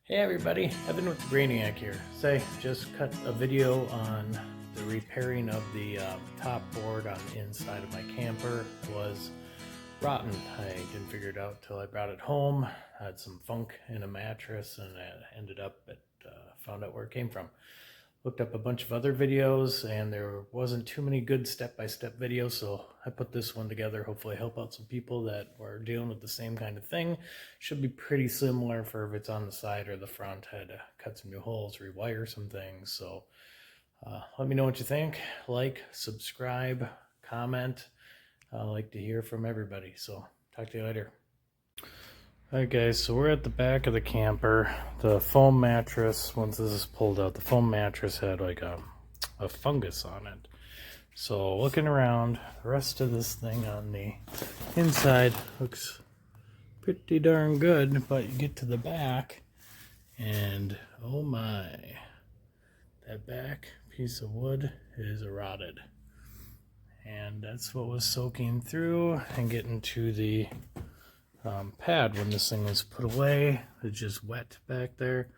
Hey everybody, Evan with the Brainiac here. Just cut a video on the repairing of the top board on the inside of my camper. It was rotten. I didn't figure it out till I brought it home. I had some funk in a mattress and I ended up found out where it came from. Looked up a bunch of other videos and there wasn't too many good step-by-step videos, so I put this one together. Hopefully help out some people that were dealing with the same kind of thing. Should be pretty similar for if it's on the side or the front. I had to cut some new holes, rewire some things. So let me know what you think. Like, subscribe, comment. I like to hear from everybody. So talk to you later. Alright guys, so we're at the back of the camper. The foam mattress, once this is pulled out, the foam mattress had like a fungus on it. So looking around, the rest of this thing on the inside looks pretty darn good, but you get to the back and oh my, that back piece of wood is rotted. And that's what was soaking through and getting to the pad when this thing was put away. It's just wet back there.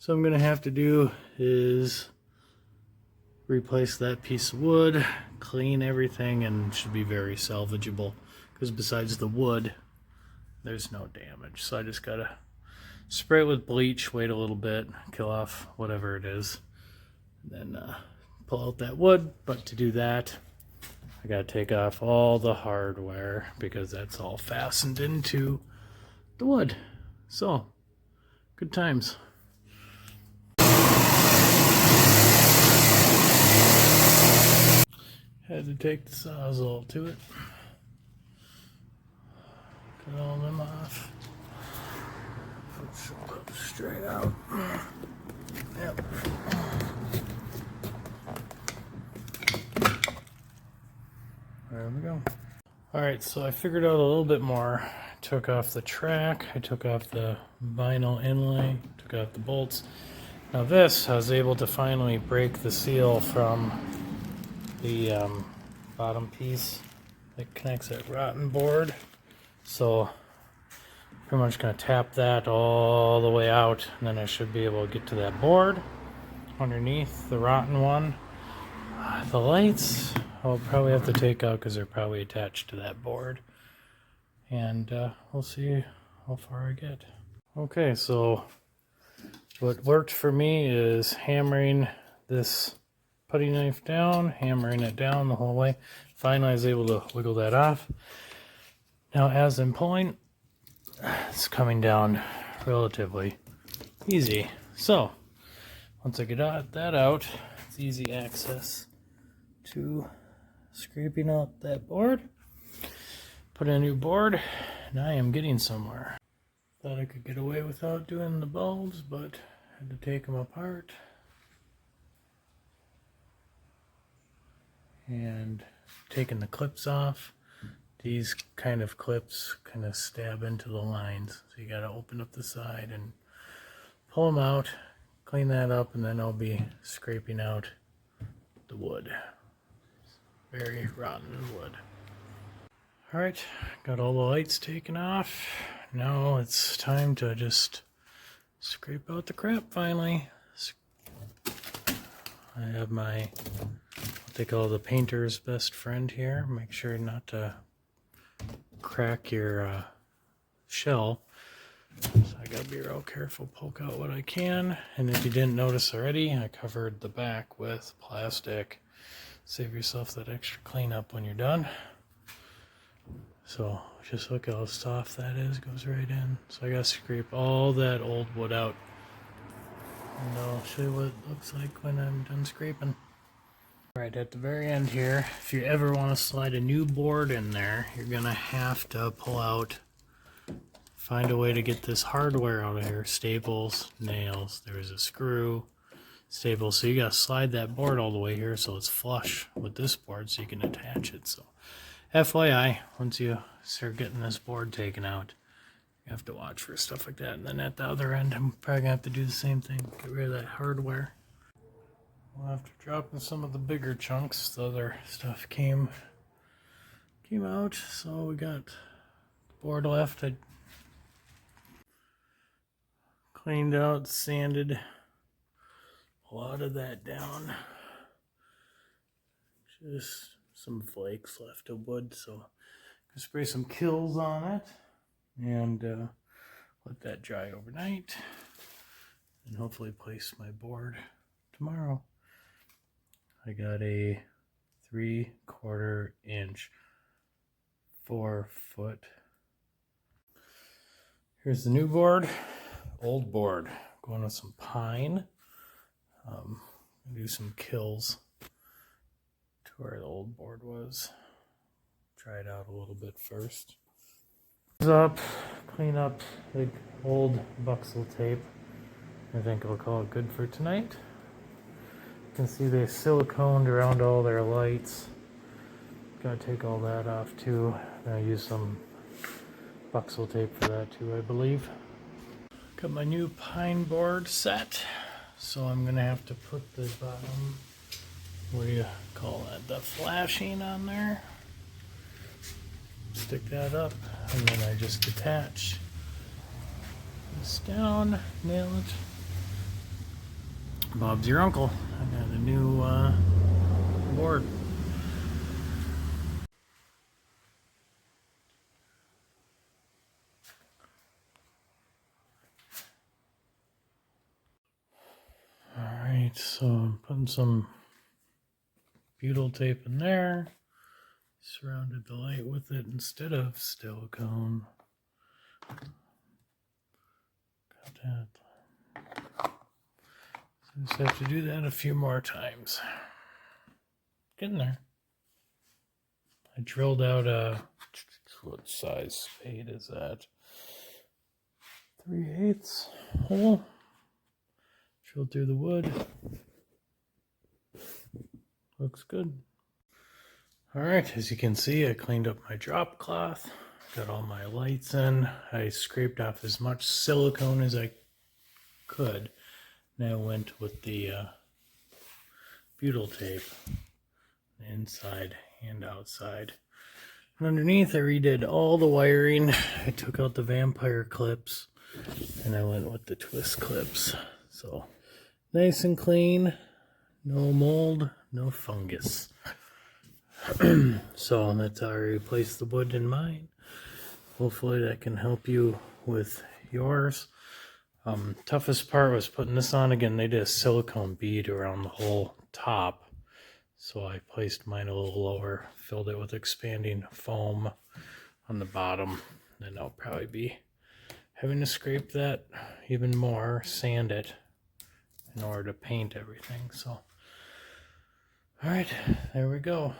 So I'm gonna have to do is replace that piece of wood, clean everything, and it should be very salvageable because besides the wood there's no damage. So I just gotta spray it with bleach, wait a little bit, kill off whatever it is, then pull out that wood. But to do that I gotta take off all the hardware because that's all fastened into the wood. So, good times. Had to take the sawzall to it. Cut all them off. Let's put it straight out. Yep. There we go. Alright, so I figured out a little bit more. I took off the track, I took off the vinyl inlay, took off the bolts. Now this, I was able to finally break the seal from the bottom piece that connects that rotten board. So pretty much going to tap that all the way out, and then I should be able to get to that board underneath the rotten one. The lights I'll probably have to take out because they're probably attached to that board. And we'll see how far I get. Okay, so what worked for me is hammering this putty knife down, hammering it down the whole way. Finally I was able to wiggle that off. Now as I'm pulling, it's coming down relatively easy. So once I get that out, it's easy access to scraping out that board, put in a new board, and I am getting somewhere. Thought I could get away without doing the bulbs, but had to take them apart and taking the clips off. These kind of clips kind of stab into the lines, so you got to open up the side and pull them out, clean that up, and then I'll be scraping out the wood. Very rotten wood. Alright, got all the lights taken off. Now it's time to just scrape out the crap finally. I have my, what they call the painter's best friend here. Make sure not to crack your shell. So I gotta be real careful, poke out what I can. And if you didn't notice already, I covered the back with plastic. Save yourself that extra cleanup when you're done. So just look how soft that is, goes right in. So I gotta scrape all that old wood out. And I'll show you what it looks like when I'm done scraping. Alright, at the very end here, if you ever want to slide a new board in there, you're gonna have to pull out, find a way to get this hardware out of here. Staples, nails, there's a screw. Staples, so you gotta slide that board all the way here so it's flush with this board so you can attach it. So FYI, once you start getting this board taken out, you have to watch for stuff like that. And then at the other end, I'm probably gonna have to do the same thing, get rid of that hardware. Well, after dropping some of the bigger chunks, the other stuff came out, so we got the board left. I cleaned out, sanded a lot of that down. Just some flakes left of wood, so I'm gonna spray some kills on it and let that dry overnight, and hopefully place my board tomorrow. I got a 3/4 inch 4-foot. Here's the new board, old board. Going with some pine. Do some kills to where the old board was. Try it out a little bit first. Up, clean up the old buxel tape. I think I'll call it good for tonight. You can see they siliconed around all their lights. Gotta take all that off too. I use some buxel tape for that too, I believe. Got my new pine board set, so I'm gonna have to put the bottom, what do you call that, the flashing on there. Stick that up, and then I just attach this down, nail it. Bob's your uncle. I got a new board. Alright, so I'm putting some butyl tape in there. Surrounded the light with it instead of silicone. Got that. So just have to do that a few more times. Getting there. I drilled out a, what size spade is that? 3/8 hole. Drilled through the wood. Looks good. Alright, as you can see, I cleaned up my drop cloth. Got all my lights in. I scraped off as much silicone as I could. And I went with the butyl tape, inside and outside. And underneath, I redid all the wiring. I took out the vampire clips, and I went with the twist clips. So, nice and clean. No mold, no fungus. So, that's how I replaced the wood in mine. Hopefully that can help you with yours. Toughest part was putting this on. Again, they did a silicone bead around the whole top, so I placed mine a little lower, filled it with expanding foam on the bottom. Then I'll probably be having to scrape that even more, sand it in order to paint everything. So, all right, there we go.